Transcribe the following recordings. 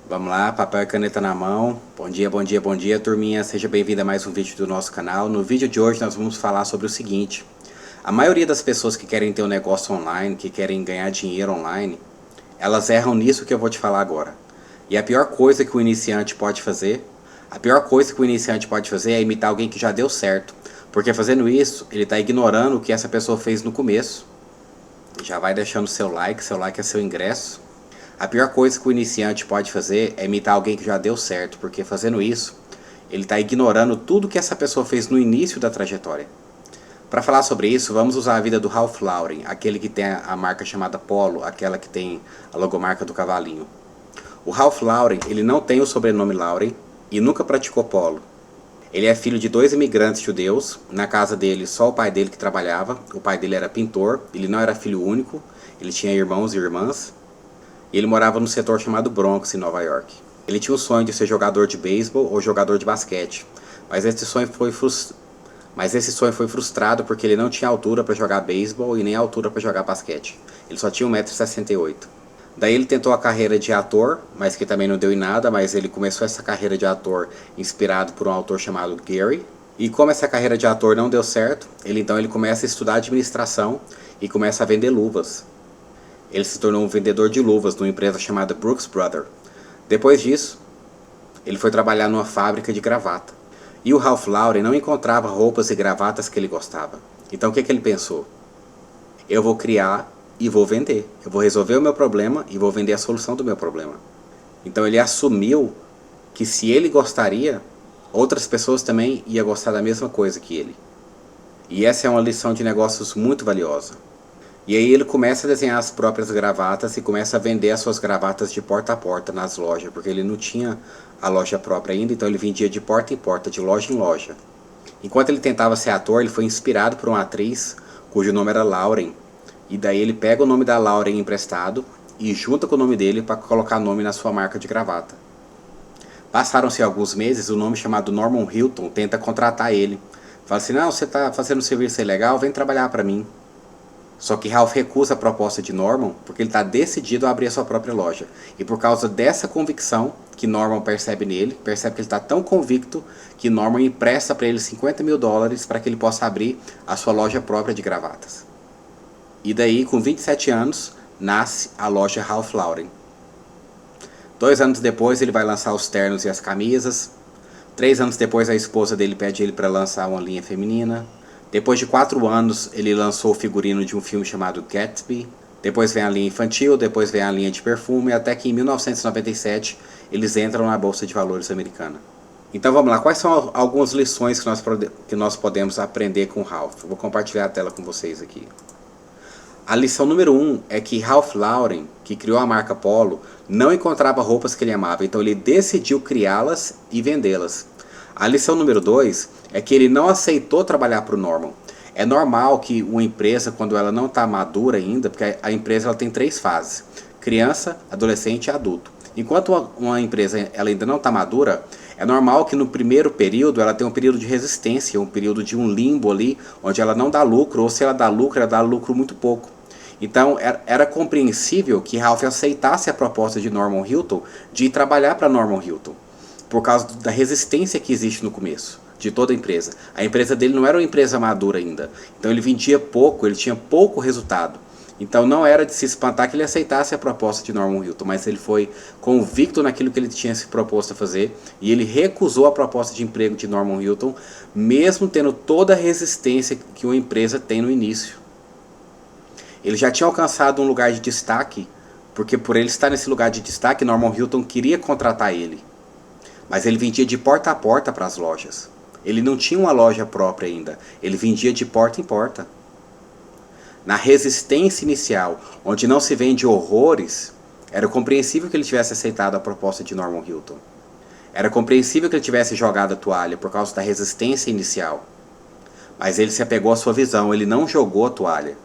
Vamos lá, papel e caneta na mão. Bom dia, bom dia, bom dia, turminha. Seja bem-vindo a mais um vídeo do nosso canal. No vídeo de hoje nós vamos falar sobre o seguinte. A maioria das pessoas que querem ter um negócio online, que querem ganhar dinheiro online, elas erram nisso que eu vou te falar agora. E a pior coisa que o iniciante pode fazer, é imitar alguém que já deu certo. Porque fazendo isso, ele está ignorando o que essa pessoa fez no começo. Já vai deixando seu like é seu ingresso. A pior coisa que o iniciante pode fazer é imitar alguém que já deu certo, porque fazendo isso, ele está ignorando tudo que essa pessoa fez no início da trajetória. Para falar sobre isso, vamos usar a vida do Ralph Lauren, aquele que tem a marca chamada Polo, aquela que tem a logomarca do cavalinho. O Ralph Lauren, ele não tem o sobrenome Lauren e nunca praticou polo. Ele é filho de 2 imigrantes judeus. Na casa dele, só o pai dele que trabalhava. O pai dele era pintor, ele não era filho único, ele tinha irmãos e irmãs. E ele morava no setor chamado Bronx, em Nova York. Ele tinha o sonho de ser jogador de beisebol ou jogador de basquete, mas esse sonho foi frustrado porque ele não tinha altura para jogar beisebol e nem altura para jogar basquete. Ele só tinha 1,68 m. Daí ele tentou a carreira de ator, mas que também não deu em nada, mas ele começou essa carreira de ator inspirado por um autor chamado Gary. E como essa carreira de ator não deu certo, ele começa a estudar administração e começa a vender luvas. Ele se tornou um vendedor de luvas numa empresa chamada Brooks Brothers. Depois disso, ele foi trabalhar numa fábrica de gravata. E o Ralph Lauren não encontrava roupas e gravatas que ele gostava. Então o que ele pensou? Eu vou criar e vou vender. Eu vou resolver o meu problema e vou vender a solução do meu problema. Então ele assumiu que se ele gostaria, outras pessoas também iam gostar da mesma coisa que ele. E essa é uma lição de negócios muito valiosa. E aí ele começa a desenhar as próprias gravatas e começa a vender as suas gravatas de porta a porta nas lojas, porque ele não tinha a loja própria ainda, então ele vendia de porta em porta, de loja em loja. Enquanto ele tentava ser ator, ele foi inspirado por uma atriz cujo nome era Lauren. E daí ele pega o nome da Lauren emprestado e junta com o nome dele para colocar nome na sua marca de gravata. Passaram-se alguns meses, um nome chamado Norman Hilton tenta contratar ele. Fala assim, não, você está fazendo um serviço legal, vem trabalhar para mim. Só que Ralph recusa a proposta de Norman porque ele está decidido a abrir a sua própria loja. E por causa dessa convicção que Norman percebe nele, percebe que ele está tão convicto que Norman empresta para ele $50 mil para que ele possa abrir a sua loja própria de gravatas. E daí, com 27 anos, nasce a loja Ralph Lauren. 2 anos depois ele vai lançar os ternos e as camisas. 3 anos depois a esposa dele pede ele para lançar uma linha feminina. Depois de 4 anos, ele lançou o figurino de um filme chamado Gatsby. Depois vem a linha infantil, depois vem a linha de perfume, até que em 1997 eles entram na Bolsa de Valores americana. Então vamos lá, quais são algumas lições que nós podemos aprender com Ralph? Vou compartilhar a tela com vocês aqui. A lição número 1 é que Ralph Lauren, que criou a marca Polo, não encontrava roupas que ele amava, então ele decidiu criá-las e vendê-las. A lição número 2 é que ele não aceitou trabalhar para o Norman. É normal que uma empresa, quando ela não está madura ainda, porque a empresa ela tem 3 fases: criança, adolescente e adulto. Enquanto uma empresa ela ainda não está madura, é normal que no primeiro período ela tenha um período de resistência, um período de um limbo ali, onde ela não dá lucro, ou se ela dá lucro muito pouco. Então era compreensível que Ralph aceitasse a proposta de Norman Hilton de ir trabalhar para Norman Hilton, por causa da resistência que existe no começo de toda a empresa. A empresa dele não era uma empresa madura ainda, então ele vendia pouco, ele tinha pouco resultado. Então não era de se espantar que ele aceitasse a proposta de Norman Hilton, mas ele foi convicto naquilo que ele tinha se proposto a fazer e ele recusou a proposta de emprego de Norman Hilton, mesmo tendo toda a resistência que uma empresa tem no início. Ele já tinha alcançado um lugar de destaque, porque por ele estar nesse lugar de destaque, Norman Hilton queria contratar ele. Mas ele vendia de porta a porta para as lojas. Ele não tinha uma loja própria ainda. Ele vendia de porta em porta. Na resistência inicial, onde não se vende horrores, era compreensível que ele tivesse aceitado a proposta de Norman Hilton. Era compreensível que ele tivesse jogado a toalha por causa da resistência inicial. Mas ele se apegou à sua visão, ele não jogou a toalha.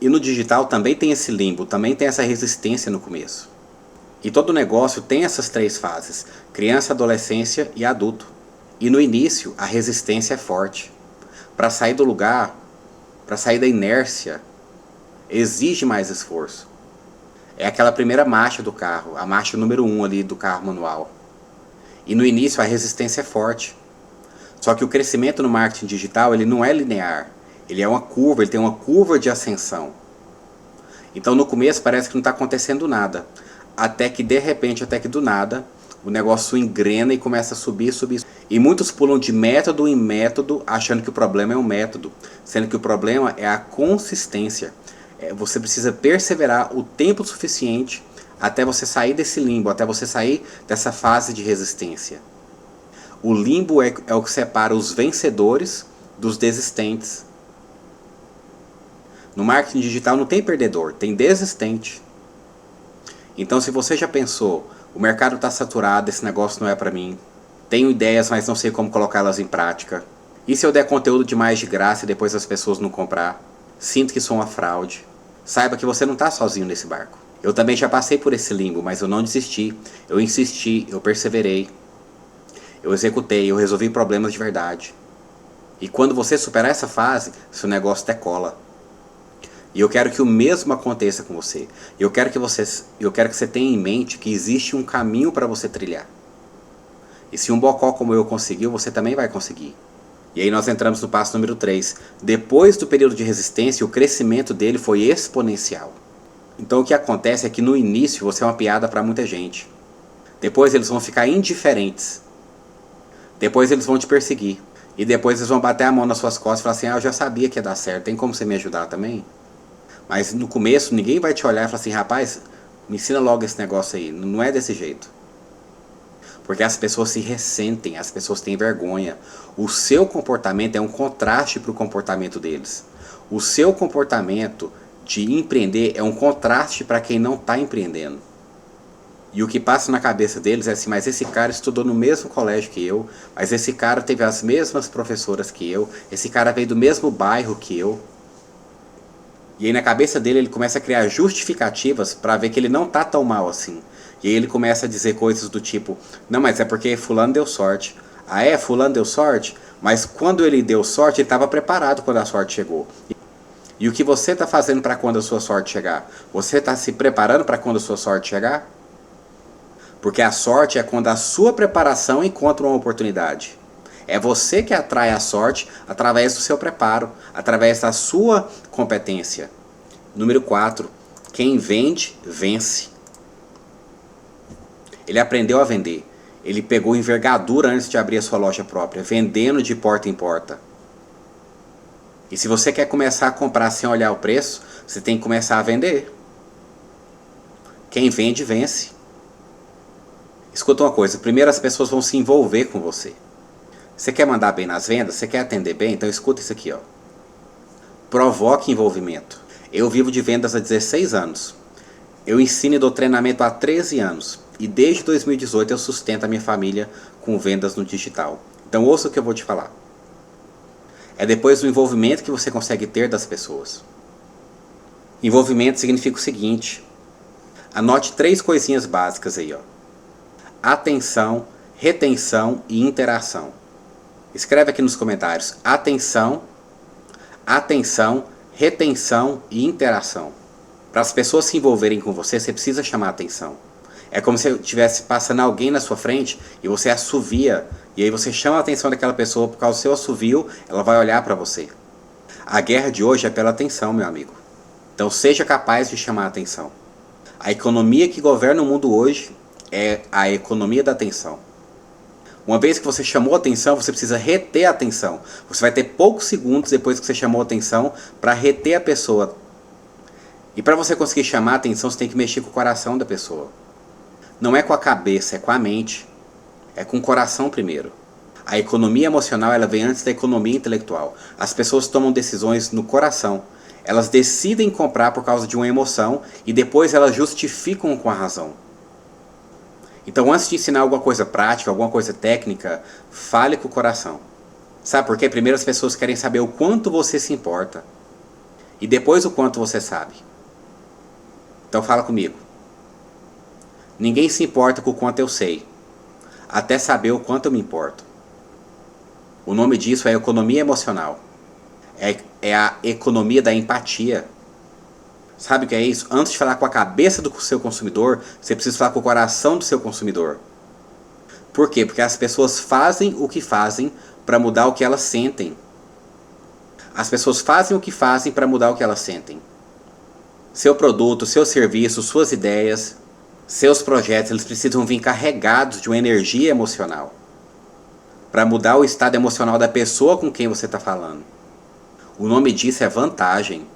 E no digital também tem esse limbo, também tem essa resistência no começo. E todo negócio tem essas 3 fases: criança, adolescência e adulto. E no início a resistência é forte. Para sair do lugar, para sair da inércia, exige mais esforço. É aquela primeira marcha do carro, a marcha número 1 ali do carro manual. E no início a resistência é forte. Só que o crescimento no marketing digital ele não é linear. Ele é uma curva, ele tem uma curva de ascensão. Então no começo parece que não está acontecendo nada. Até que de repente, até que do nada, o negócio engrena e começa a subir, subir. E muitos pulam de método em método, achando que o problema é o método. Sendo que o problema é a consistência. Você precisa perseverar o tempo suficiente até você sair desse limbo, até você sair dessa fase de resistência. O limbo é o que separa os vencedores dos desistentes. No marketing digital não tem perdedor, tem desistente. Então se você já pensou, o mercado está saturado, esse negócio não é para mim, tenho ideias, mas não sei como colocá-las em prática, e se eu der conteúdo demais de graça e depois as pessoas não comprar, sinto que sou uma fraude, saiba que você não está sozinho nesse barco. Eu também já passei por esse limbo, mas eu não desisti, eu insisti, eu perseverei. Eu executei, eu resolvi problemas de verdade. E quando você superar essa fase, seu negócio decola. E eu quero que o mesmo aconteça com você. Eu quero que você tenha em mente que existe um caminho para você trilhar. E se um bocó como eu conseguiu, você também vai conseguir. E aí nós entramos no passo número 3. Depois do período de resistência, o crescimento dele foi exponencial. Então o que acontece é que no início você é uma piada para muita gente. Depois eles vão ficar indiferentes. Depois eles vão te perseguir. E depois eles vão bater a mão nas suas costas e falar assim, eu já sabia que ia dar certo, tem como você me ajudar também? Mas no começo ninguém vai te olhar e falar assim, rapaz, me ensina logo esse negócio aí. Não é desse jeito. Porque as pessoas se ressentem, as pessoas têm vergonha. O seu comportamento é um contraste para o comportamento deles. O seu comportamento de empreender é um contraste para quem não está empreendendo. E o que passa na cabeça deles é assim, mas esse cara estudou no mesmo colégio que eu, mas esse cara teve as mesmas professoras que eu, esse cara veio do mesmo bairro que eu. E aí na cabeça dele ele começa a criar justificativas para ver que ele não tá tão mal assim. E aí ele começa a dizer coisas do tipo, não, mas é porque fulano deu sorte. Ah é? Fulano deu sorte? Mas quando ele deu sorte, ele estava preparado quando a sorte chegou. E o que você está fazendo para quando a sua sorte chegar? Você está se preparando para quando a sua sorte chegar? Porque a sorte é quando a sua preparação encontra uma oportunidade. É você que atrai a sorte através do seu preparo, através da sua competência. Número 4. Quem vende, vence. Ele aprendeu a vender. Ele pegou envergadura antes de abrir a sua loja própria, vendendo de porta em porta. E se você quer começar a comprar sem olhar o preço, você tem que começar a vender. Quem vende, vence. Escuta uma coisa, primeiro as pessoas vão se envolver com você. Você quer mandar bem nas vendas? Você quer atender bem? Então escuta isso aqui, ó. Provoque envolvimento. Eu vivo de vendas há 16 anos. Eu ensino e dou treinamento há 13 anos. E desde 2018 eu sustento a minha família com vendas no digital. Então ouça o que eu vou te falar. É depois do envolvimento que você consegue ter das pessoas. Envolvimento significa o seguinte. Anote 3 coisinhas básicas aí, ó. Atenção, retenção e interação. Escreve aqui nos comentários. Atenção, retenção e interação. Para as pessoas se envolverem com você, você precisa chamar a atenção. É como se estivesse passando alguém na sua frente e você assovia. E aí você chama a atenção daquela pessoa, por causa do seu assovio, ela vai olhar para você. A guerra de hoje é pela atenção, meu amigo. Então seja capaz de chamar a atenção. A economia que governa o mundo hoje é a economia da atenção. Uma vez que você chamou a atenção, você precisa reter a atenção. Você vai ter poucos segundos depois que você chamou a atenção para reter a pessoa. E para você conseguir chamar a atenção, você tem que mexer com o coração da pessoa. Não é com a cabeça, é com a mente. É com o coração primeiro. A economia emocional ela vem antes da economia intelectual. As pessoas tomam decisões no coração. Elas decidem comprar por causa de uma emoção e depois elas justificam com a razão. Então antes de ensinar alguma coisa prática, alguma coisa técnica, fale com o coração. Sabe por quê? Primeiro as pessoas querem saber o quanto você se importa. E depois o quanto você sabe. Então fala comigo. Ninguém se importa com o quanto eu sei, até saber o quanto eu me importo. O nome disso é economia emocional. É a economia da empatia. Sabe o que é isso? Antes de falar com a cabeça do seu consumidor, você precisa falar com o coração do seu consumidor. Por quê? Porque as pessoas fazem o que fazem para mudar o que elas sentem. As pessoas fazem o que fazem para mudar o que elas sentem. Seu produto, seu serviço, suas ideias, seus projetos, eles precisam vir carregados de uma energia emocional para mudar o estado emocional da pessoa com quem você está falando. O nome disso é vantagem.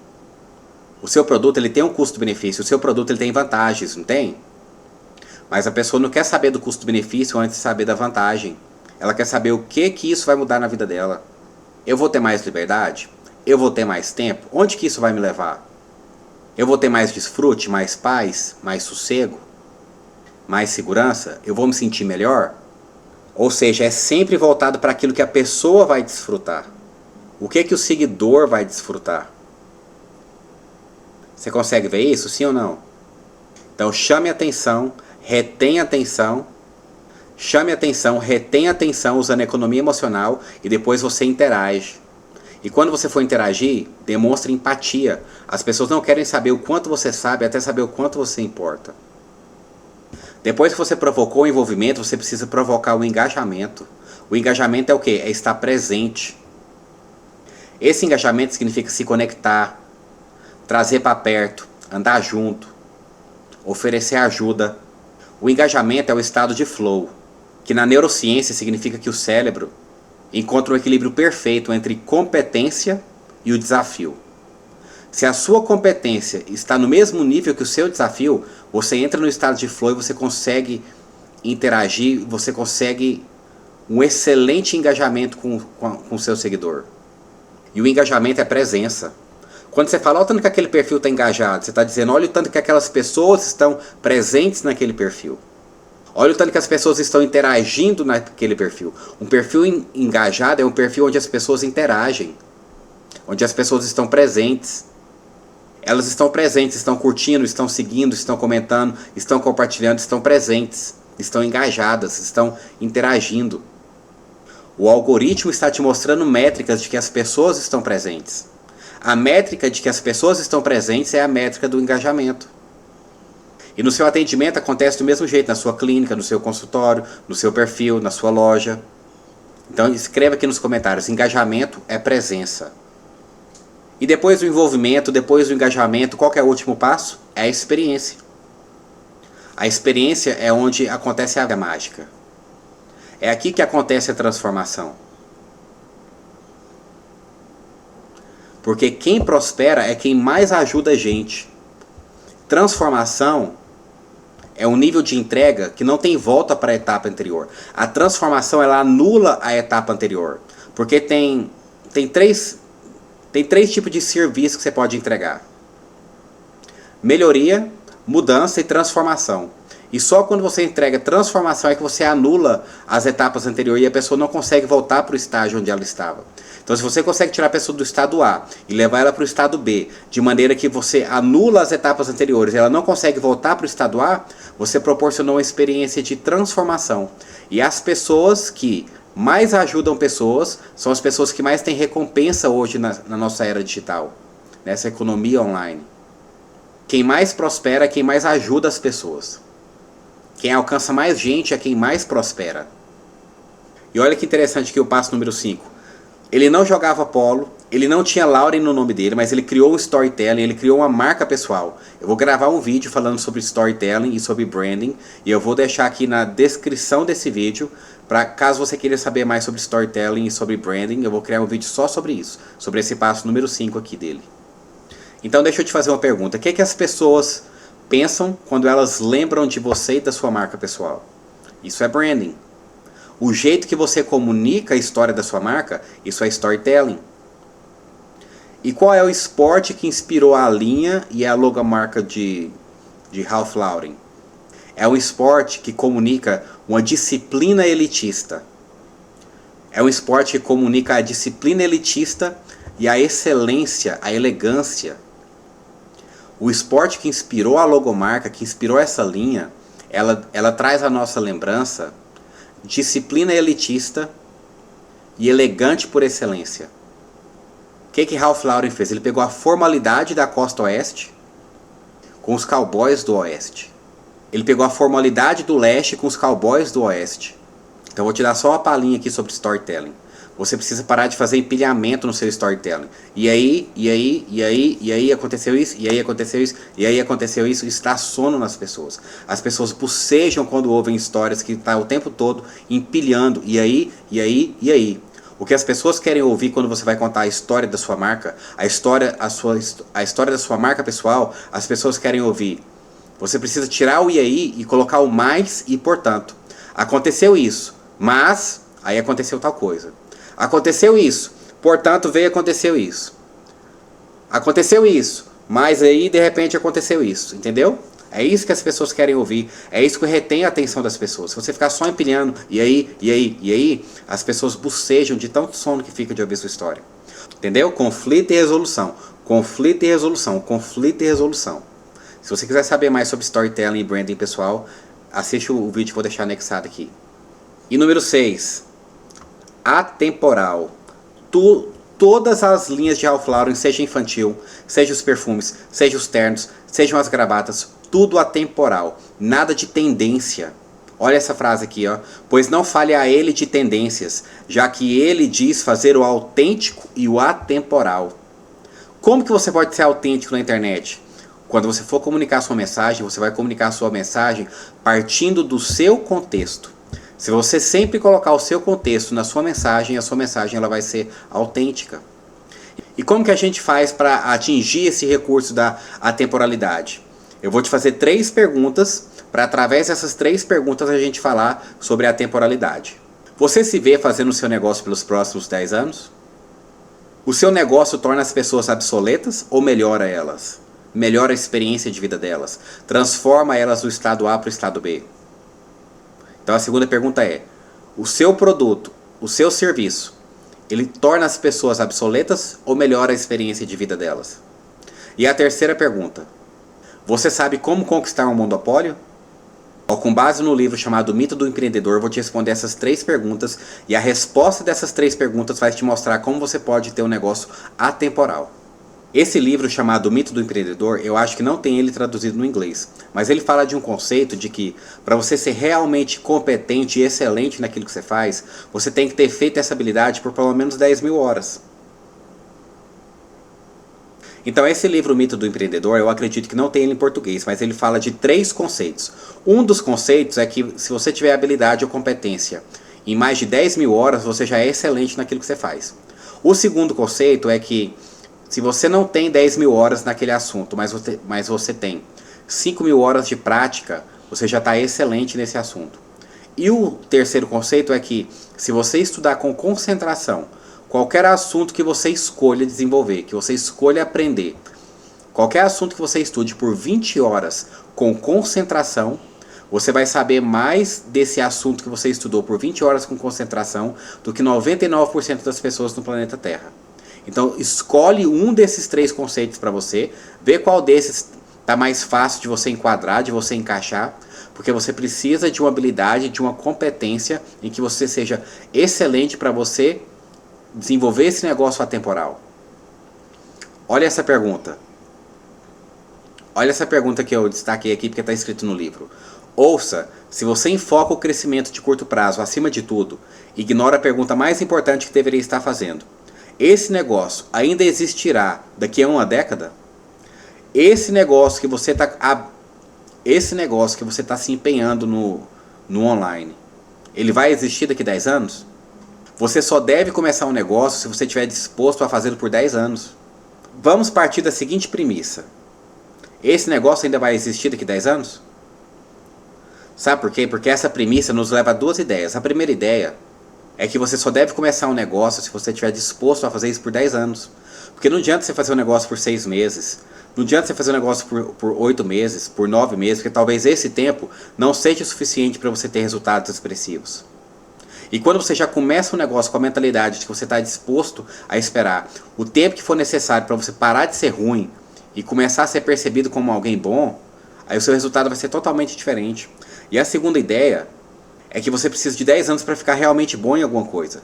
O seu produto ele tem um custo-benefício, o seu produto ele tem vantagens, não tem? Mas a pessoa não quer saber do custo-benefício antes de saber da vantagem. Ela quer saber o que isso vai mudar na vida dela. Eu vou ter mais liberdade? Eu vou ter mais tempo? Onde que isso vai me levar? Eu vou ter mais desfrute, mais paz, mais sossego, mais segurança? Eu vou me sentir melhor? Ou seja, é sempre voltado para aquilo que a pessoa vai desfrutar. O que o seguidor vai desfrutar? Você consegue ver isso, sim ou não? Então chame atenção, retenha atenção, chame atenção, retenha atenção usando a economia emocional e depois você interage. E quando você for interagir, demonstre empatia. As pessoas não querem saber o quanto você sabe, até saber o quanto você importa. Depois que você provocou o envolvimento, você precisa provocar o engajamento. O engajamento é o quê? É estar presente. Esse engajamento significa se conectar, trazer para perto, andar junto, oferecer ajuda. O engajamento é o estado de flow, que na neurociência significa que o cérebro encontra um equilíbrio perfeito entre competência e o desafio. Se a sua competência está no mesmo nível que o seu desafio, você entra no estado de flow e você consegue interagir, você consegue um excelente engajamento com o seu seguidor. E o engajamento é presença. Quando você fala, olha o tanto que aquele perfil está engajado, você está dizendo, olha o tanto que aquelas pessoas estão presentes naquele perfil. Olha o tanto que as pessoas estão interagindo naquele perfil. Um perfil engajado é um perfil onde as pessoas interagem, onde as pessoas estão presentes. Elas estão presentes, estão curtindo, estão seguindo, estão comentando, estão compartilhando, estão presentes, estão engajadas, estão interagindo. O algoritmo está te mostrando métricas de que as pessoas estão presentes. A métrica de que as pessoas estão presentes é a métrica do engajamento. E no seu atendimento acontece do mesmo jeito, na sua clínica, no seu consultório, no seu perfil, na sua loja. Então escreva aqui nos comentários, engajamento é presença. E depois do envolvimento, depois do engajamento, qual que é o último passo? É a experiência. A experiência é onde acontece a mágica. É aqui que acontece a transformação. Porque quem prospera é quem mais ajuda a gente. Transformação é um nível de entrega que não tem volta para a etapa anterior. A transformação ela anula a etapa anterior. Porque tem três tipos de serviço que você pode entregar. Melhoria, mudança e transformação. E só quando você entrega transformação é que você anula as etapas anteriores e a pessoa não consegue voltar para o estágio onde ela estava. Então se você consegue tirar a pessoa do estado A e levar ela para o estado B, de maneira que você anula as etapas anteriores e ela não consegue voltar para o estado A, você proporcionou uma experiência de transformação. E as pessoas que mais ajudam pessoas são as pessoas que mais têm recompensa hoje na nossa era digital, nessa economia online. Quem mais prospera é quem mais ajuda as pessoas. Quem alcança mais gente é quem mais prospera. E olha que interessante aqui o passo número 5. Ele não jogava polo, ele não tinha Lauren no nome dele, mas ele criou um storytelling, ele criou uma marca pessoal. Eu vou gravar um vídeo falando sobre storytelling e sobre branding, e eu vou deixar aqui na descrição desse vídeo, para caso você queira saber mais sobre storytelling e sobre branding, eu vou criar um vídeo só sobre isso, sobre esse passo número 5 aqui dele. Então deixa eu te fazer uma pergunta, o que as pessoas pensam quando elas lembram de você e da sua marca pessoal? Isso é branding. O jeito que você comunica a história da sua marca, isso é storytelling. E qual é o esporte que inspirou a linha e a logomarca de Ralph Lauren? É um esporte que comunica uma disciplina elitista. É um esporte que comunica a disciplina elitista e a excelência, a elegância. O esporte que inspirou a logomarca, que inspirou essa linha, ela traz à nossa lembrança disciplina elitista e elegante por excelência. O que Ralph Lauren fez? Ele pegou a formalidade da costa oeste com os cowboys do Oeste. Ele pegou a formalidade do leste com os cowboys do Oeste. Então eu vou te dar só uma palhinha aqui sobre storytelling. Você precisa parar de fazer empilhamento no seu storytelling. E aí aconteceu isso, e aí aconteceu isso, e aí aconteceu isso. Isso dá sono nas pessoas. As pessoas bocejam quando ouvem histórias que tá o tempo todo empilhando. E aí. O que as pessoas querem ouvir quando você vai contar a história da sua marca, a história da sua marca pessoal, as pessoas querem ouvir. Você precisa tirar o e aí e colocar o mais e portanto. Aconteceu isso, mas aí aconteceu tal coisa. Aconteceu isso, portanto veio aconteceu isso. Aconteceu isso, mas aí de repente aconteceu isso, entendeu? É isso que as pessoas querem ouvir, é isso que retém a atenção das pessoas. Se você ficar só empilhando, e aí, as pessoas bocejam de tanto sono que fica de ouvir sua história. Entendeu? Conflito e resolução, conflito e resolução, conflito e resolução. Se você quiser saber mais sobre storytelling e branding pessoal, assiste o vídeo que eu vou deixar anexado aqui. E número 6. Atemporal. Todas as linhas de Ralph Lauren, seja infantil, seja os perfumes, seja os ternos, sejam as gravatas, tudo atemporal. Nada de tendência. Olha essa frase aqui, ó. Pois não fale a ele de tendências, já que ele diz fazer o autêntico e o atemporal. Como que você pode ser autêntico na internet? Quando você for comunicar sua mensagem, você vai comunicar a sua mensagem partindo do seu contexto. Se você sempre colocar o seu contexto na sua mensagem, a sua mensagem ela vai ser autêntica. E como que a gente faz para atingir esse recurso da atemporalidade? Eu vou te fazer 3 perguntas, para através dessas 3 perguntas a gente falar sobre a atemporalidade. Você se vê fazendo o seu negócio pelos próximos 10 anos? O seu negócio torna as pessoas obsoletas ou melhora elas? Melhora a experiência de vida delas? Transforma elas do estado A para o estado B? Então a segunda pergunta é, o seu produto, o seu serviço, ele torna as pessoas obsoletas ou melhora a experiência de vida delas? E a terceira pergunta, você sabe como conquistar um monopólio? Com base no livro chamado O Mito do Empreendedor, eu vou te responder essas 3 perguntas e a resposta dessas 3 perguntas vai te mostrar como você pode ter um negócio atemporal. Esse livro chamado O Mito do Empreendedor, eu acho que não tem ele traduzido no inglês, mas ele fala de um conceito de que para você ser realmente competente e excelente naquilo que você faz, você tem que ter feito essa habilidade por pelo menos 10.000 horas. Então esse livro O Mito do Empreendedor, eu acredito que não tem ele em português, mas ele fala de 3 conceitos. Um dos conceitos é que se você tiver habilidade ou competência em mais de 10.000 horas, você já é excelente naquilo que você faz. O segundo conceito é que se você não tem 10.000 horas naquele assunto, mas você tem 5.000 horas de prática, você já está excelente nesse assunto. E o terceiro conceito é que se você estudar com concentração, qualquer assunto que você escolha desenvolver, que você escolha aprender, qualquer assunto que você estude por 20 horas com concentração, você vai saber mais desse assunto que você estudou por 20 horas com concentração do que 99% das pessoas no planeta Terra. Então escolhe um desses 3 conceitos para você, vê qual desses está mais fácil de você enquadrar, de você encaixar, porque você precisa de uma habilidade, de uma competência em que você seja excelente para você desenvolver esse negócio atemporal. Olha essa pergunta. Olha essa pergunta que eu destaquei aqui porque está escrito no livro. Ouça, se você enfoca o crescimento de curto prazo acima de tudo, ignora a pergunta mais importante que deveria estar fazendo. Esse negócio ainda existirá daqui a uma década? Esse negócio que você está se empenhando no online, ele vai existir daqui a 10 anos? Você só deve começar um negócio se você estiver disposto a fazê-lo por 10 anos. Vamos partir da seguinte premissa. Esse negócio ainda vai existir daqui a 10 anos? Sabe por quê? Porque essa premissa nos leva a 2 ideias. A primeira ideia é que você só deve começar um negócio se você estiver disposto a fazer isso por 10 anos. Porque não adianta você fazer um negócio por 6 meses. Não adianta você fazer um negócio por 8 meses, por 9 meses, porque talvez esse tempo não seja o suficiente para você ter resultados expressivos. E quando você já começa um negócio com a mentalidade de que você está disposto a esperar o tempo que for necessário para você parar de ser ruim e começar a ser percebido como alguém bom, aí o seu resultado vai ser totalmente diferente. E a segunda ideia é que você precisa de 10 anos para ficar realmente bom em alguma coisa.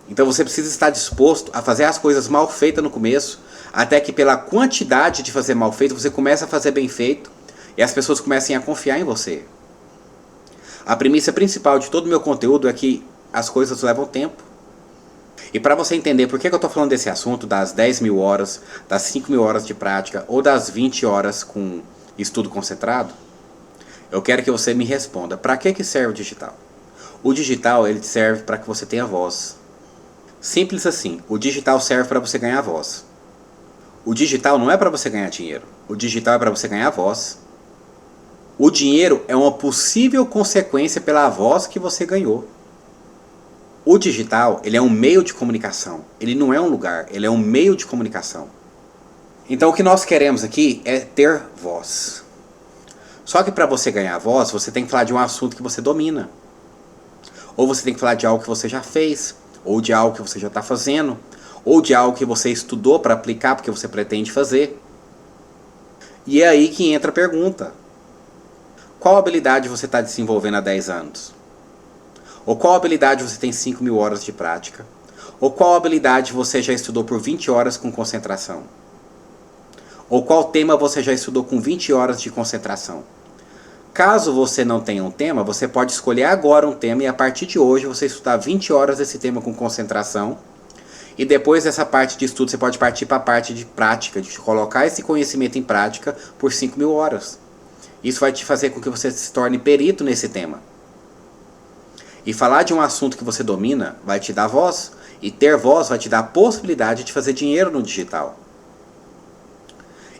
Então você precisa estar disposto a fazer as coisas mal feitas no começo, Até que pela quantidade de fazer mal feito, você começa a fazer bem feito e as pessoas começam a confiar em você. A premissa principal de todo o meu conteúdo é que as coisas levam tempo. E para você entender por que eu estou falando desse assunto, das 10 mil horas, das 5 mil horas de prática ou das 20 horas com estudo concentrado, eu quero que você me responda, para que serve o digital? O digital ele serve para que você tenha voz. Simples assim, o digital serve para você ganhar voz. O digital não é para você ganhar dinheiro, o digital é para você ganhar voz. O dinheiro é uma possível consequência pela voz que você ganhou. O digital ele é um meio de comunicação, ele não é um lugar, ele é um meio de comunicação. Então o que nós queremos aqui é ter voz. Só que para você ganhar voz, você tem que falar de um assunto que você domina. Ou você tem que falar de algo que você já fez, ou de algo que você já está fazendo, ou de algo que você estudou para aplicar porque você pretende fazer. E é aí que entra a pergunta. Qual habilidade você está desenvolvendo há 10 anos? Ou qual habilidade você tem 5 mil horas de prática? Ou qual habilidade você já estudou por 20 horas com concentração? Ou qual tema você já estudou com 20 horas de concentração? Caso você não tenha um tema, você pode escolher agora um tema e a partir de hoje você estudar 20 horas desse tema com concentração. E depois dessa parte de estudo você pode partir para a parte de prática, de colocar esse conhecimento em prática por 5 mil horas. Isso vai te fazer com que você se torne perito nesse tema. E falar de um assunto que você domina vai te dar voz. E ter voz vai te dar a possibilidade de fazer dinheiro no digital.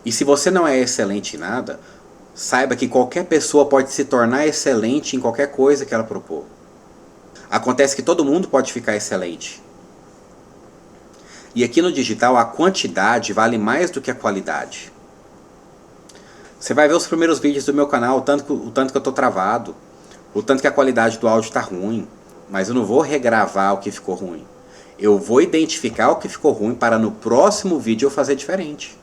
E se você não é excelente em nada, saiba que qualquer pessoa pode se tornar excelente em qualquer coisa que ela propor. Acontece que todo mundo pode ficar excelente. E aqui no digital a quantidade vale mais do que a qualidade. Você vai ver os primeiros vídeos do meu canal, o tanto que eu estou travado, o tanto que a qualidade do áudio está ruim, mas eu não vou regravar o que ficou ruim. Eu vou identificar o que ficou ruim para no próximo vídeo eu fazer diferente.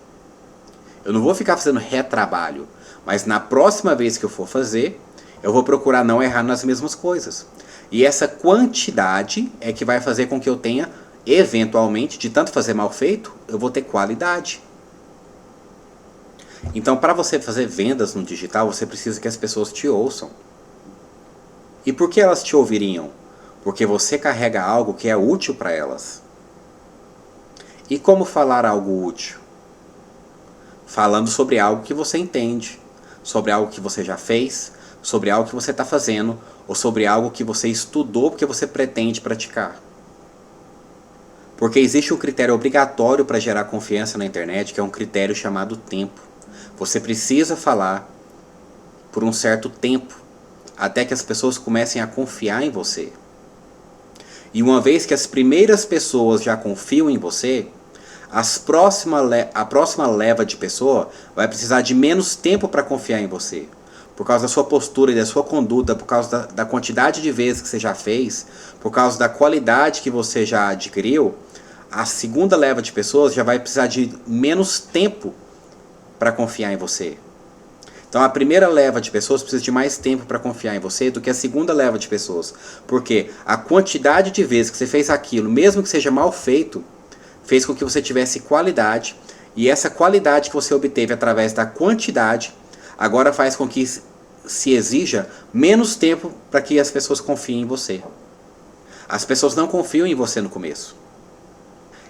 Eu não vou ficar fazendo retrabalho, mas na próxima vez que eu for fazer, eu vou procurar não errar nas mesmas coisas. E essa quantidade é que vai fazer com que eu tenha, eventualmente, de tanto fazer mal feito, eu vou ter qualidade. Então, para você fazer vendas no digital, você precisa que as pessoas te ouçam. E por que elas te ouviriam? Porque você carrega algo que é útil para elas. E como falar algo útil? Falando sobre algo que você entende, sobre algo que você já fez, sobre algo que você está fazendo, ou sobre algo que você estudou porque você pretende praticar. Porque existe um critério obrigatório para gerar confiança na internet, que é um critério chamado tempo. Você precisa falar por um certo tempo, até que as pessoas comecem a confiar em você. E uma vez que as primeiras pessoas já confiam em você, a próxima leva de pessoa vai precisar de menos tempo para confiar em você. Por causa da sua postura e da sua conduta, por causa da quantidade de vezes que você já fez, por causa da qualidade que você já adquiriu, a segunda leva de pessoas já vai precisar de menos tempo para confiar em você. Então a primeira leva de pessoas precisa de mais tempo para confiar em você do que a segunda leva de pessoas. Porque a quantidade de vezes que você fez aquilo, mesmo que seja mal feito, fez com que você tivesse qualidade. E essa qualidade que você obteve através da quantidade, agora faz com que se exija menos tempo para que as pessoas confiem em você. As pessoas não confiam em você no começo.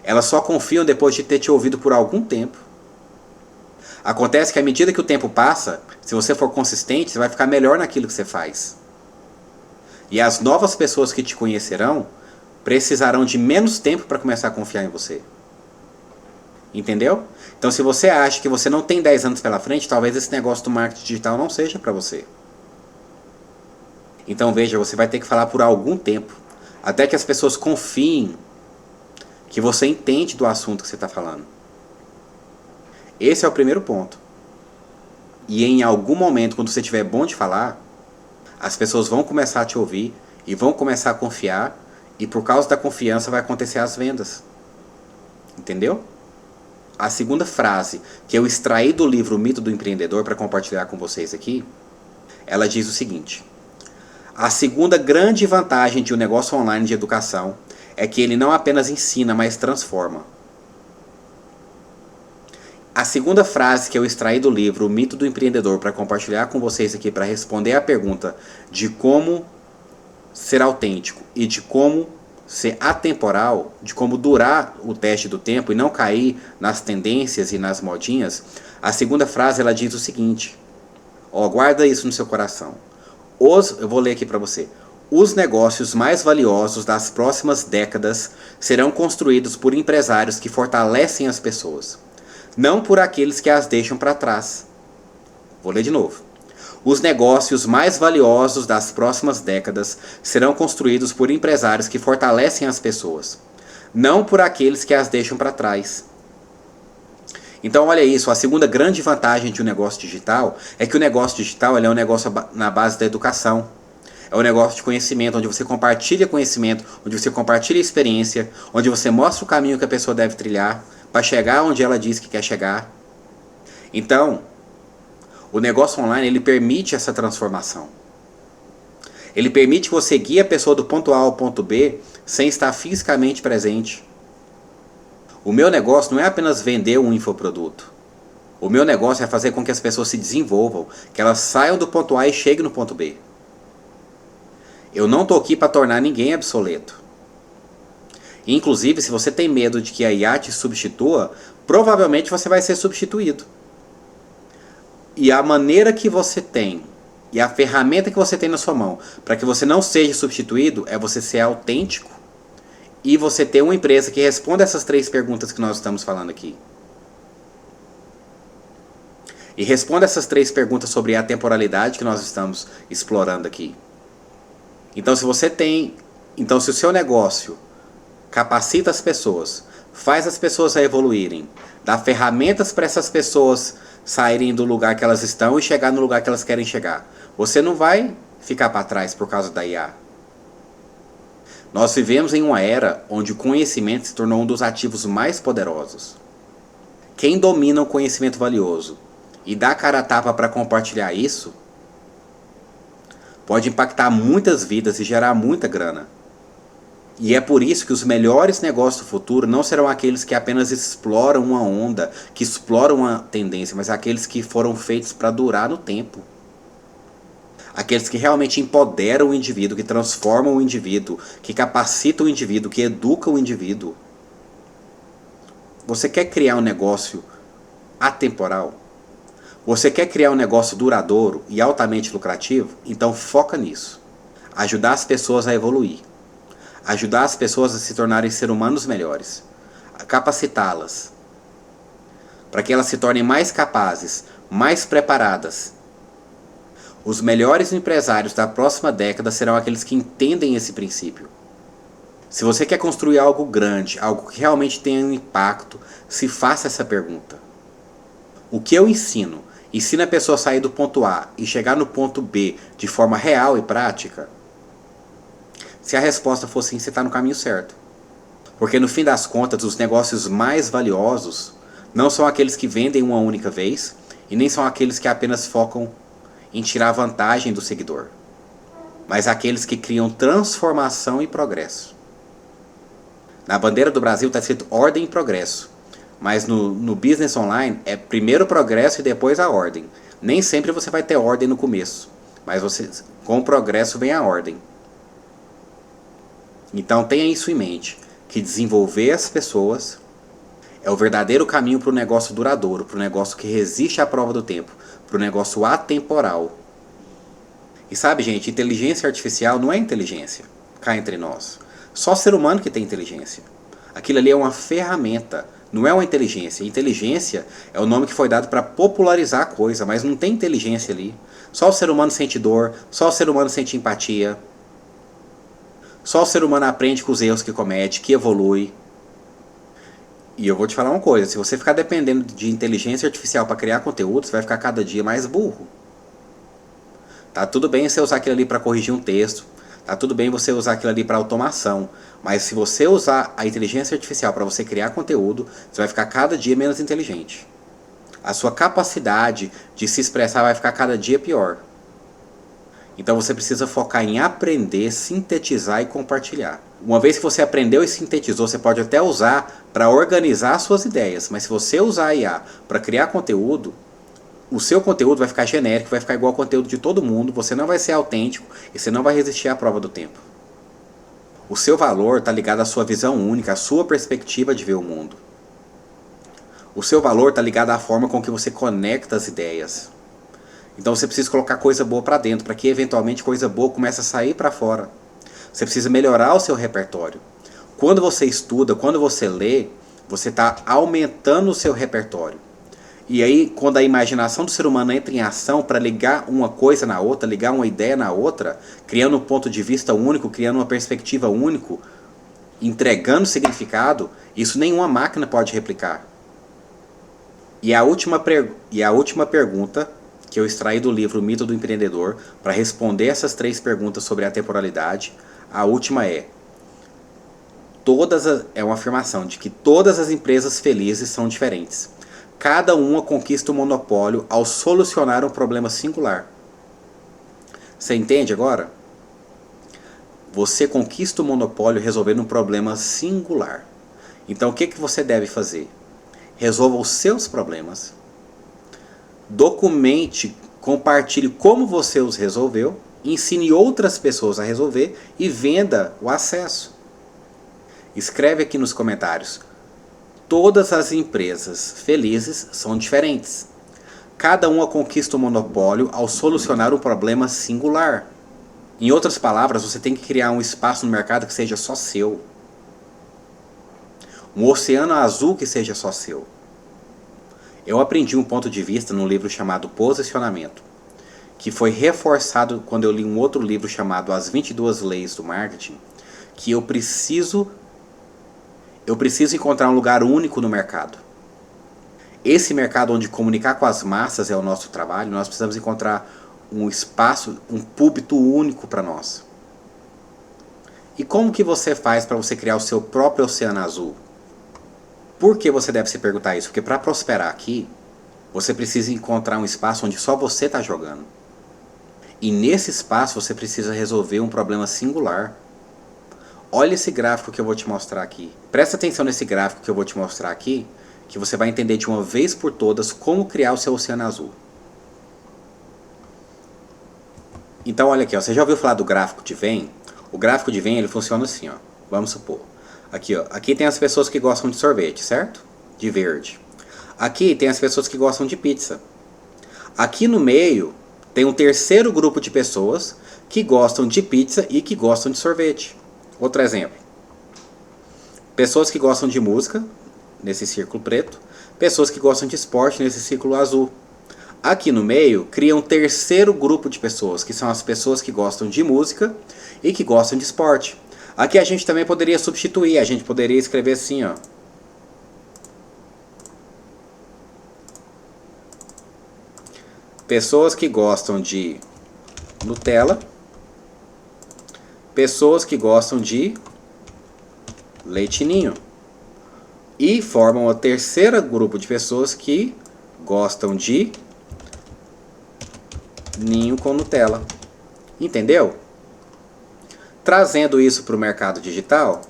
Elas só confiam depois de ter te ouvido por algum tempo. Acontece que à medida que o tempo passa, se você for consistente, você vai ficar melhor naquilo que você faz. E as novas pessoas que te conhecerão precisarão de menos tempo para começar a confiar em você. Entendeu? Então se você acha que você não tem 10 anos pela frente, talvez esse negócio do marketing digital não seja para você. Então veja, você vai ter que falar por algum tempo, até que as pessoas confiem que você entende do assunto que você está falando. Esse é o primeiro ponto. E em algum momento, quando você estiver bom de falar, as pessoas vão começar a te ouvir e vão começar a confiar, e por causa da confiança vai acontecer as vendas. Entendeu? A segunda frase que eu extraí do livro O Mito do Empreendedor para compartilhar com vocês aqui, ela diz o seguinte: a segunda grande vantagem de um negócio online de educação é que ele não apenas ensina, mas transforma. A segunda frase que eu extraí do livro O Mito do Empreendedor para compartilhar com vocês aqui para responder a pergunta de como ser autêntico e de como ser atemporal, de como durar o teste do tempo e não cair nas tendências e nas modinhas, a segunda frase ela diz o seguinte, guarda isso no seu coração. Eu vou ler aqui para você. Os negócios mais valiosos das próximas décadas serão construídos por empresários que fortalecem as pessoas, não por aqueles que as deixam para trás. Vou ler de novo. Os negócios mais valiosos das próximas décadas serão construídos por empresários que fortalecem as pessoas, não por aqueles que as deixam para trás. Então olha isso, a segunda grande vantagem de um negócio digital é que o negócio digital é um negócio na base da educação. É um negócio de conhecimento, onde você compartilha conhecimento, onde você compartilha experiência, onde você mostra o caminho que a pessoa deve trilhar para chegar onde ela diz que quer chegar. Então, o negócio online ele permite essa transformação. Ele permite que você guie a pessoa do ponto A ao ponto B sem estar fisicamente presente. O meu negócio não é apenas vender um infoproduto. O meu negócio é fazer com que as pessoas se desenvolvam, que elas saiam do ponto A e cheguem no ponto B. Eu não estou aqui para tornar ninguém obsoleto. Inclusive, se você tem medo de que a IA te substitua, provavelmente você vai ser substituído. E a maneira que você tem, e a ferramenta que você tem na sua mão, para que você não seja substituído, é você ser autêntico e você ter uma empresa que responda essas 3 perguntas que nós estamos falando aqui. E responda essas 3 perguntas sobre a temporalidade que nós estamos explorando aqui. Então, se o seu negócio capacita as pessoas, faz as pessoas a evoluírem, dá ferramentas para essas pessoas saírem do lugar que elas estão e chegar no lugar que elas querem chegar, você não vai ficar para trás por causa da IA. Nós vivemos em uma era onde o conhecimento se tornou um dos ativos mais poderosos. Quem domina o conhecimento valioso e dá cara a tapa para compartilhar isso, pode impactar muitas vidas e gerar muita grana. E é por isso que os melhores negócios do futuro não serão aqueles que apenas exploram uma onda, que exploram uma tendência, mas aqueles que foram feitos para durar no tempo. Aqueles que realmente empoderam o indivíduo, que transformam o indivíduo, que capacitam o indivíduo, que educam o indivíduo. Você quer criar um negócio atemporal? Você quer criar um negócio duradouro e altamente lucrativo? Então foca nisso. Ajudar as pessoas a evoluir. Ajudar as pessoas a se tornarem seres humanos melhores. A capacitá-las. Para que elas se tornem mais capazes, mais preparadas. Os melhores empresários da próxima década serão aqueles que entendem esse princípio. Se você quer construir algo grande, algo que realmente tenha um impacto, se faça essa pergunta. O que eu ensino? Ensina a pessoa a sair do ponto A e chegar no ponto B de forma real e prática? Se a resposta for sim, você está no caminho certo. Porque no fim das contas, os negócios mais valiosos não são aqueles que vendem uma única vez e nem são aqueles que apenas focam em tirar vantagem do seguidor, mas aqueles que criam transformação e progresso. Na bandeira do Brasil está escrito ordem e progresso, mas no business online é primeiro o progresso e depois a ordem. Nem sempre você vai ter ordem no começo, mas com o progresso vem a ordem. Então tenha isso em mente, que desenvolver as pessoas é o verdadeiro caminho para o negócio duradouro, para o negócio que resiste à prova do tempo, para o negócio atemporal. E sabe, gente, inteligência artificial não é inteligência, cá entre nós. Só ser humano que tem inteligência. Aquilo ali é uma ferramenta, não é uma inteligência. Inteligência é o nome que foi dado para popularizar a coisa, mas não tem inteligência ali. Só o ser humano sente dor, só o ser humano sente empatia. Só o ser humano aprende com os erros que comete, que evolui. E eu vou te falar uma coisa, se você ficar dependendo de inteligência artificial para criar conteúdo, você vai ficar cada dia mais burro. Tá tudo bem você usar aquilo ali para corrigir um texto, tá tudo bem você usar aquilo ali para automação, mas se você usar a inteligência artificial para você criar conteúdo, você vai ficar cada dia menos inteligente. A sua capacidade de se expressar vai ficar cada dia pior. Então você precisa focar em aprender, sintetizar e compartilhar. Uma vez que você aprendeu e sintetizou, você pode até usar para organizar suas ideias. Mas se você usar a IA para criar conteúdo, o seu conteúdo vai ficar genérico, vai ficar igual ao conteúdo de todo mundo, você não vai ser autêntico e você não vai resistir à prova do tempo. O seu valor está ligado à sua visão única, à sua perspectiva de ver o mundo. O seu valor está ligado à forma com que você conecta as ideias. Então você precisa colocar coisa boa para dentro, para que eventualmente coisa boa comece a sair para fora. Você precisa melhorar o seu repertório. Quando você estuda, quando você lê, você está aumentando o seu repertório. E aí, quando a imaginação do ser humano entra em ação para ligar uma coisa na outra, ligar uma ideia na outra, criando um ponto de vista único, criando uma perspectiva única, entregando significado, isso nenhuma máquina pode replicar. E a última pergunta que eu extraí do livro O Mito do Empreendedor, para responder essas 3 perguntas sobre a temporalidade, a última é uma afirmação de que todas as empresas felizes são diferentes. Cada uma conquista o monopólio ao solucionar um problema singular. Você entende agora? Você conquista o monopólio resolvendo um problema singular. Então o que você deve fazer? Resolva os seus problemas. Documente, compartilhe como você os resolveu, ensine outras pessoas a resolver e venda o acesso. Escreve aqui nos comentários. Todas as empresas felizes são diferentes. Cada uma conquista o monopólio ao solucionar um problema singular. Em outras palavras, você tem que criar um espaço no mercado que seja só seu. Um oceano azul que seja só seu. Eu aprendi um ponto de vista num livro chamado Posicionamento, que foi reforçado quando eu li um outro livro chamado As 22 Leis do Marketing, que eu preciso encontrar um lugar único no mercado. Esse mercado onde comunicar com as massas é o nosso trabalho, nós precisamos encontrar um espaço, um púlpito único para nós. E como que você faz para você criar o seu próprio oceano azul? Por que você deve se perguntar isso? Porque para prosperar aqui, você precisa encontrar um espaço onde só você está jogando. E nesse espaço você precisa resolver um problema singular. Olha esse gráfico que eu vou te mostrar aqui. Presta atenção nesse gráfico que eu vou te mostrar aqui, que você vai entender de uma vez por todas como criar o seu oceano azul. Então olha aqui, ó, você já ouviu falar do gráfico de Venn? O gráfico de Venn ele funciona assim, ó. Vamos supor. Aqui, ó, aqui tem as pessoas que gostam de sorvete, certo? De verde. Aqui tem as pessoas que gostam de pizza. Aqui no meio tem um terceiro grupo de pessoas que gostam de pizza e que gostam de sorvete. Outro exemplo. Pessoas que gostam de música, nesse círculo preto. Pessoas que gostam de esporte, nesse círculo azul. Aqui no meio, cria um terceiro grupo de pessoas, que são as pessoas que gostam de música e que gostam de esporte. Aqui a gente também poderia substituir, a gente poderia escrever assim, ó. Pessoas que gostam de Nutella. Pessoas que gostam de leite ninho. E formam o terceiro grupo de pessoas que gostam de ninho com Nutella. Entendeu? Trazendo isso para o mercado digital,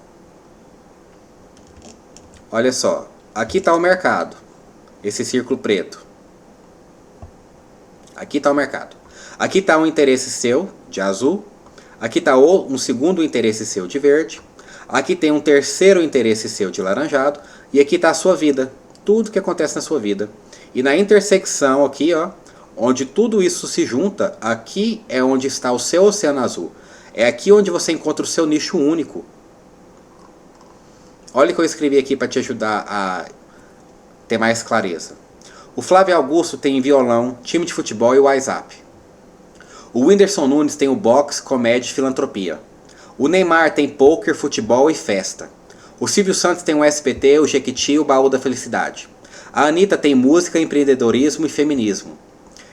olha só, aqui está o mercado, esse círculo preto. Aqui está o mercado. Aqui está um interesse seu de azul. Aqui está um segundo interesse seu de verde. Aqui tem um terceiro interesse seu de laranjado. E aqui está a sua vida. Tudo que acontece na sua vida. E na intersecção aqui, ó, onde tudo isso se junta, aqui é onde está o seu oceano azul. É aqui onde você encontra o seu nicho único. Olha o que eu escrevi aqui para te ajudar a ter mais clareza. O Flávio Augusto tem violão, time de futebol e WhatsApp. O Whindersson Nunes tem o boxe, comédia e filantropia. O Neymar tem poker, futebol e festa. O Silvio Santos tem o SBT, o Jequiti e o Baú da Felicidade. A Anitta tem música, empreendedorismo e feminismo.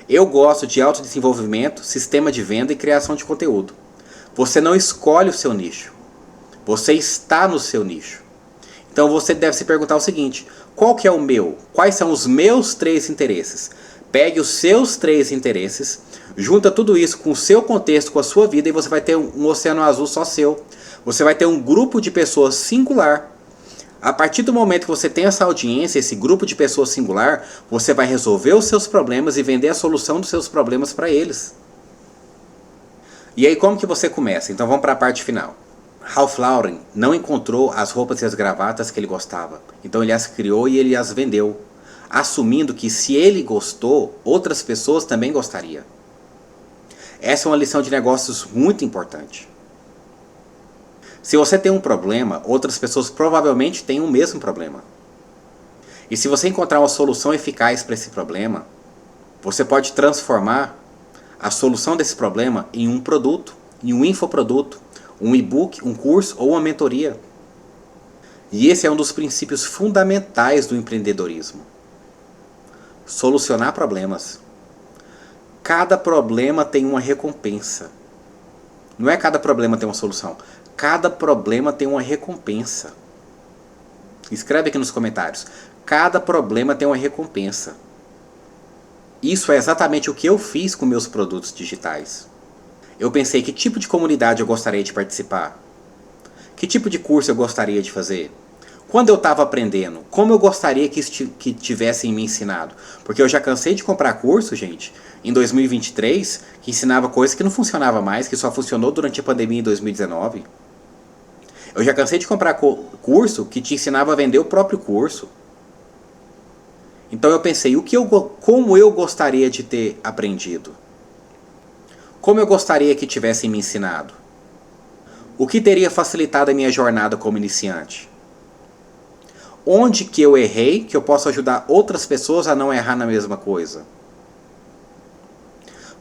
Eu gosto de autodesenvolvimento, sistema de venda e criação de conteúdo. Você não escolhe o seu nicho. Você está no seu nicho. Então você deve se perguntar o seguinte: qual que é o meu? Quais são os meus 3 interesses? Pegue os seus 3 interesses, junta tudo isso com o seu contexto, com a sua vida, e você vai ter um oceano azul só seu. Você vai ter um grupo de pessoas singular. A partir do momento que você tem essa audiência, esse grupo de pessoas singular, você vai resolver os seus problemas e vender a solução dos seus problemas para eles. E aí como que você começa? Então vamos para a parte final. Ralph Lauren não encontrou as roupas e as gravatas que ele gostava. Então ele as criou e ele as vendeu, assumindo que se ele gostou, outras pessoas também gostariam. Essa é uma lição de negócios muito importante. Se você tem um problema, outras pessoas provavelmente têm o mesmo problema. E se você encontrar uma solução eficaz para esse problema, você pode transformar a solução desse problema em um produto, em um infoproduto, um e-book, um curso ou uma mentoria. E esse é um dos princípios fundamentais do empreendedorismo. Solucionar problemas. Cada problema tem uma recompensa. Não é cada problema tem uma solução. Cada problema tem uma recompensa. Escreve aqui nos comentários. Cada problema tem uma recompensa. Isso é exatamente o que eu fiz com meus produtos digitais. Eu pensei que tipo de comunidade eu gostaria de participar. Que tipo de curso eu gostaria de fazer. Quando eu estava aprendendo, como eu gostaria que tivessem me ensinado. Porque eu já cansei de comprar curso, gente, em 2023, que ensinava coisas que não funcionava mais, que só funcionou durante a pandemia em 2019. Eu já cansei de comprar curso que te ensinava a vender o próprio curso. Então eu pensei, como eu gostaria de ter aprendido? Como eu gostaria que tivessem me ensinado? O que teria facilitado a minha jornada como iniciante? Onde que eu errei que eu posso ajudar outras pessoas a não errar na mesma coisa?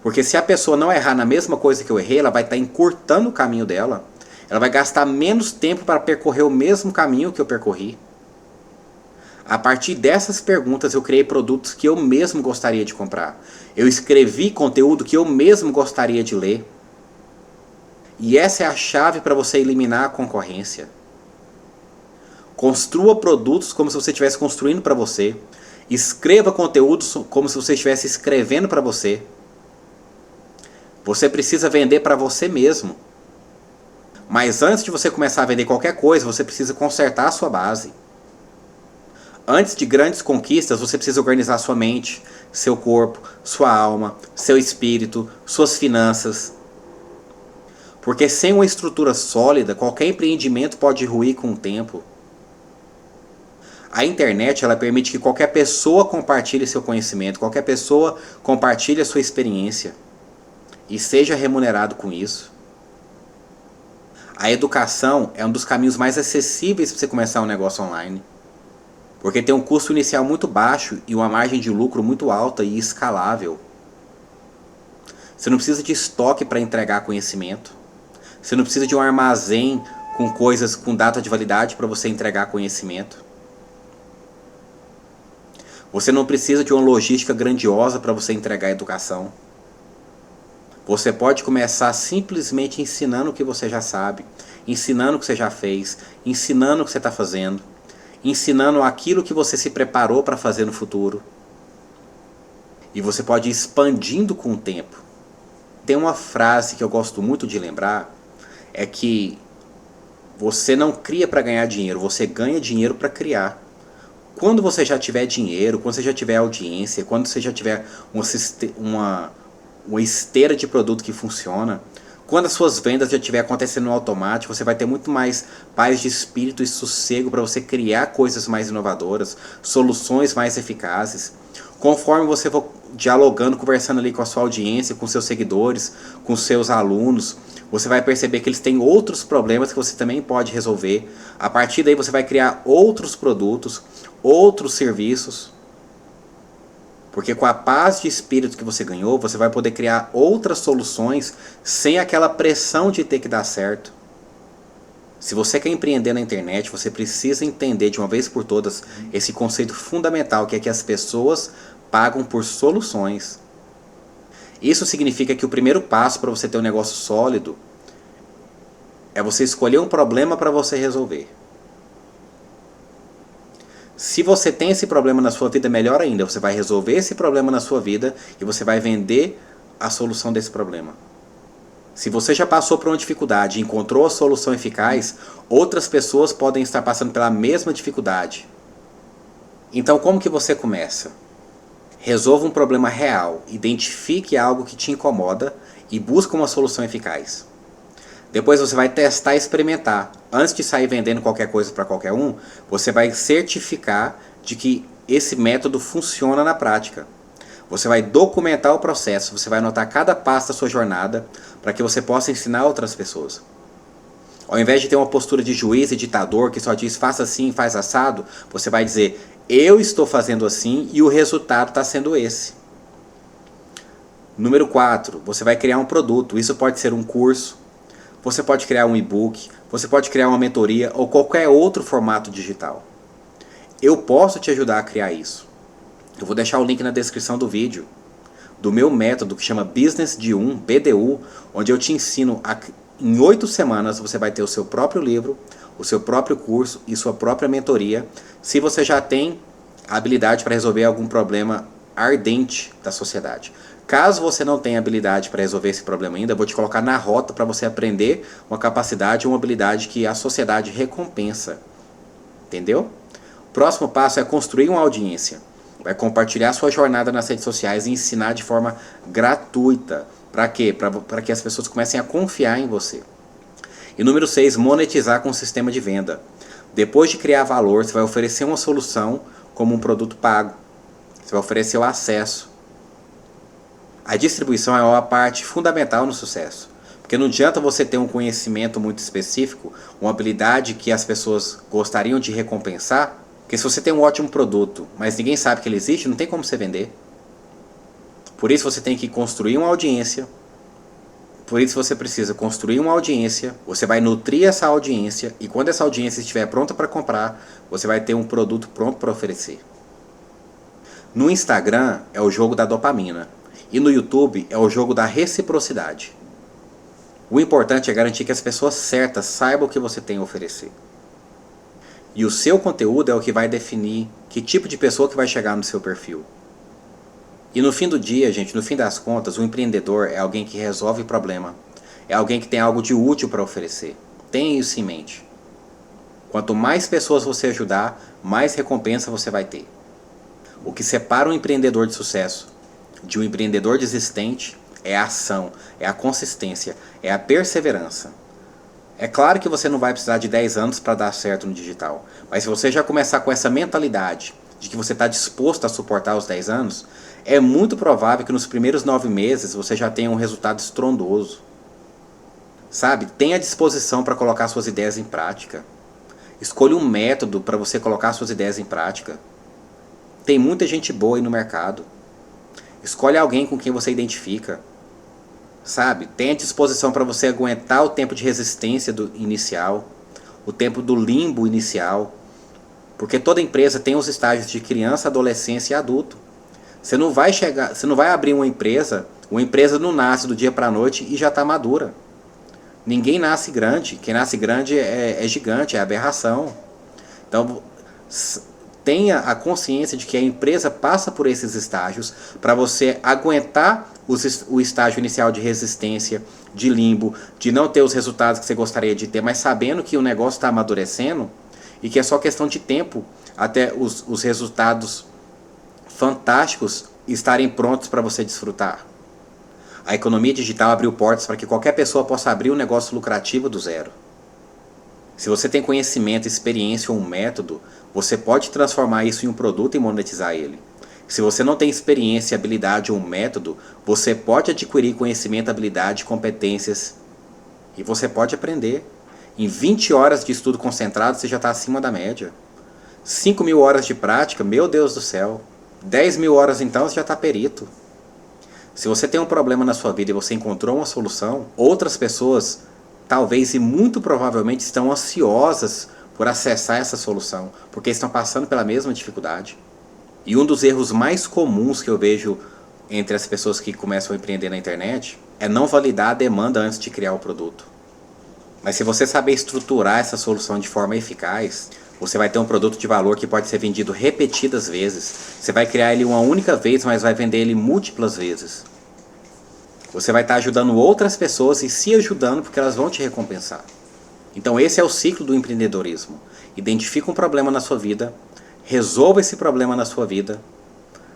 Porque se a pessoa não errar na mesma coisa que eu errei, ela vai estar encurtando o caminho dela. Ela vai gastar menos tempo para percorrer o mesmo caminho que eu percorri. A partir dessas perguntas eu criei produtos que eu mesmo gostaria de comprar. Eu escrevi conteúdo que eu mesmo gostaria de ler. E essa é a chave para você eliminar a concorrência. Construa produtos como se você estivesse construindo para você. Escreva conteúdos como se você estivesse escrevendo para você. Você precisa vender para você mesmo. Mas antes de você começar a vender qualquer coisa, você precisa consertar a sua base. Antes de grandes conquistas, você precisa organizar sua mente, seu corpo, sua alma, seu espírito, suas finanças. Porque sem uma estrutura sólida, qualquer empreendimento pode ruir com o tempo. A internet ela permite que qualquer pessoa compartilhe seu conhecimento, qualquer pessoa compartilhe a sua experiência e seja remunerado com isso. A educação é um dos caminhos mais acessíveis para você começar um negócio online. Porque tem um custo inicial muito baixo e uma margem de lucro muito alta e escalável. Você não precisa de estoque para entregar conhecimento. Você não precisa de um armazém com coisas com data de validade para você entregar conhecimento. Você não precisa de uma logística grandiosa para você entregar educação. Você pode começar simplesmente ensinando o que você já sabe, ensinando o que você já fez, ensinando o que você está fazendo, ensinando aquilo que você se preparou para fazer no futuro. E você pode ir expandindo com o tempo. Tem uma frase que eu gosto muito de lembrar, é que você não cria para ganhar dinheiro, você ganha dinheiro para criar. Quando você já tiver dinheiro, quando você já tiver audiência, quando você já tiver uma esteira de produto que funciona, quando as suas vendas já estiver acontecendo no automático, você vai ter muito mais paz de espírito e sossego para você criar coisas mais inovadoras, soluções mais eficazes. Conforme você for dialogando, conversando ali com a sua audiência, com seus seguidores, com seus alunos, você vai perceber que eles têm outros problemas que você também pode resolver. A partir daí você vai criar outros produtos, outros serviços. Porque com a paz de espírito que você ganhou, você vai poder criar outras soluções sem aquela pressão de ter que dar certo. Se você quer empreender na internet, você precisa entender de uma vez por todas esse conceito fundamental, que é que as pessoas pagam por soluções. Isso significa que o primeiro passo para você ter um negócio sólido é você escolher um problema para você resolver. Se você tem esse problema na sua vida, melhor ainda, você vai resolver esse problema na sua vida e você vai vender a solução desse problema. Se você já passou por uma dificuldade e encontrou a solução eficaz, outras pessoas podem estar passando pela mesma dificuldade. Então, como que você começa? Resolva um problema real, identifique algo que te incomoda e busque uma solução eficaz. Depois você vai testar e experimentar. Antes de sair vendendo qualquer coisa para qualquer um, você vai certificar de que esse método funciona na prática. Você vai documentar o processo, você vai anotar cada passo da sua jornada para que você possa ensinar outras pessoas. Ao invés de ter uma postura de juiz e ditador que só diz faça assim, faz assado, você vai dizer eu estou fazendo assim e o resultado está sendo esse. Número 4, você vai criar um produto. Isso pode ser um curso, você pode criar um e-book, você pode criar uma mentoria ou qualquer outro formato digital. Eu posso te ajudar a criar isso. Eu vou deixar o link na descrição do vídeo, do meu método que chama Business de 1, BDU, onde eu te ensino, em 8 semanas você vai ter o seu próprio livro, o seu próprio curso e sua própria mentoria, se você já tem a habilidade para resolver algum problema ardente da sociedade. Caso você não tenha habilidade para resolver esse problema ainda, eu vou te colocar na rota para você aprender uma capacidade ou uma habilidade que a sociedade recompensa. Entendeu? O próximo passo é construir uma audiência. Vai compartilhar sua jornada nas redes sociais e ensinar de forma gratuita. Para quê? Para que as pessoas comecem a confiar em você. E número 6, monetizar com o sistema de venda. Depois de criar valor, você vai oferecer uma solução como um produto pago. Você vai oferecer o acesso. A distribuição é uma parte fundamental no sucesso. Porque não adianta você ter um conhecimento muito específico, uma habilidade que as pessoas gostariam de recompensar. Porque se você tem um ótimo produto, mas ninguém sabe que ele existe, não tem como você vender. Por isso você tem que construir uma audiência. Por isso você precisa construir uma audiência. Você vai nutrir essa audiência. E quando essa audiência estiver pronta para comprar, você vai ter um produto pronto para oferecer. No Instagram é o jogo da dopamina. E no YouTube é o jogo da reciprocidade. O importante é garantir que as pessoas certas saibam o que você tem a oferecer. E o seu conteúdo é o que vai definir que tipo de pessoa que vai chegar no seu perfil. E no fim do dia, gente, no fim das contas, o empreendedor é alguém que resolve problema. É alguém que tem algo de útil para oferecer. Tenha isso em mente. Quanto mais pessoas você ajudar, mais recompensa você vai ter. O que separa um empreendedor de sucesso de um empreendedor desistente é a ação, é a consistência, é a perseverança. É claro que você não vai precisar de 10 anos para dar certo no digital, mas se você já começar com essa mentalidade de que você está disposto a suportar os 10 anos, é muito provável que nos primeiros 9 meses você já tenha um resultado estrondoso. Sabe? Tenha disposição para colocar suas ideias em prática. Escolha um método para você colocar suas ideias em prática. Tem muita gente boa aí no mercado. Escolhe alguém com quem você identifica. Sabe? Tenha disposição para você aguentar o tempo de resistência inicial, o tempo do limbo inicial. Porque toda empresa tem os estágios de criança, adolescência e adulto. Você não vai abrir uma empresa não nasce do dia para a noite e já está madura. Ninguém nasce grande. Quem nasce grande é gigante, é aberração. Então, tenha a consciência de que a empresa passa por esses estágios para você aguentar o estágio inicial de resistência, de limbo, de não ter os resultados que você gostaria de ter, mas sabendo que o negócio está amadurecendo e que é só questão de tempo até os resultados fantásticos estarem prontos para você desfrutar. A economia digital abriu portas para que qualquer pessoa possa abrir um negócio lucrativo do zero. Se você tem conhecimento, experiência ou um método, você pode transformar isso em um produto e monetizar ele. Se você não tem experiência, habilidade ou um método, você pode adquirir conhecimento, habilidade, competências e você pode aprender. Em 20 horas de estudo concentrado, você já está acima da média. 5.000 horas de prática, meu Deus do céu. 10.000 horas então, você já está perito. Se você tem um problema na sua vida e você encontrou uma solução, outras pessoas talvez e muito provavelmente estão ansiosas por acessar essa solução, porque estão passando pela mesma dificuldade. E um dos erros mais comuns que eu vejo entre as pessoas que começam a empreender na internet é não validar a demanda antes de criar o produto. Mas se você saber estruturar essa solução de forma eficaz, Você vai ter um produto de valor que pode ser vendido repetidas vezes. Você vai criar ele uma única vez, mas vai vender ele múltiplas vezes. Você vai estar ajudando outras pessoas e se ajudando porque elas vão te recompensar. Então esse é o ciclo do empreendedorismo. Identifica um problema na sua vida, resolva esse problema na sua vida,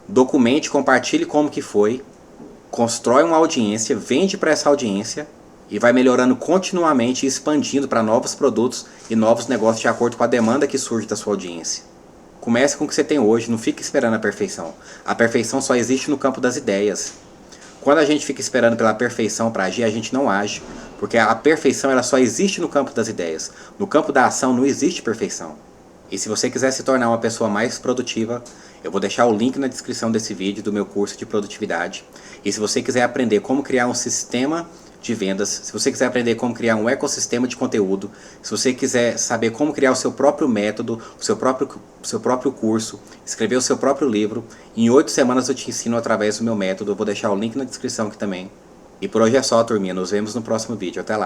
documente, compartilhe como que foi, constrói uma audiência, vende para essa audiência e vai melhorando continuamente e expandindo para novos produtos e novos negócios de acordo com a demanda que surge da sua audiência. Comece com o que você tem hoje, não fique esperando a perfeição. A perfeição só existe no campo das ideias. Quando a gente fica esperando pela perfeição para agir, a gente não age, porque a perfeição ela só existe no campo das ideias. No campo da ação não existe perfeição. E se você quiser se tornar uma pessoa mais produtiva, eu vou deixar o link na descrição desse vídeo do meu curso de produtividade. E se você quiser aprender como criar um sistema de vendas, se você quiser aprender como criar um ecossistema de conteúdo, se você quiser saber como criar o seu próprio método, o seu próprio curso, escrever o seu próprio livro, em 8 semanas eu te ensino através do meu método. Eu vou deixar o link na descrição aqui também. E por hoje é só, turminha. Nos vemos no próximo vídeo. Até lá!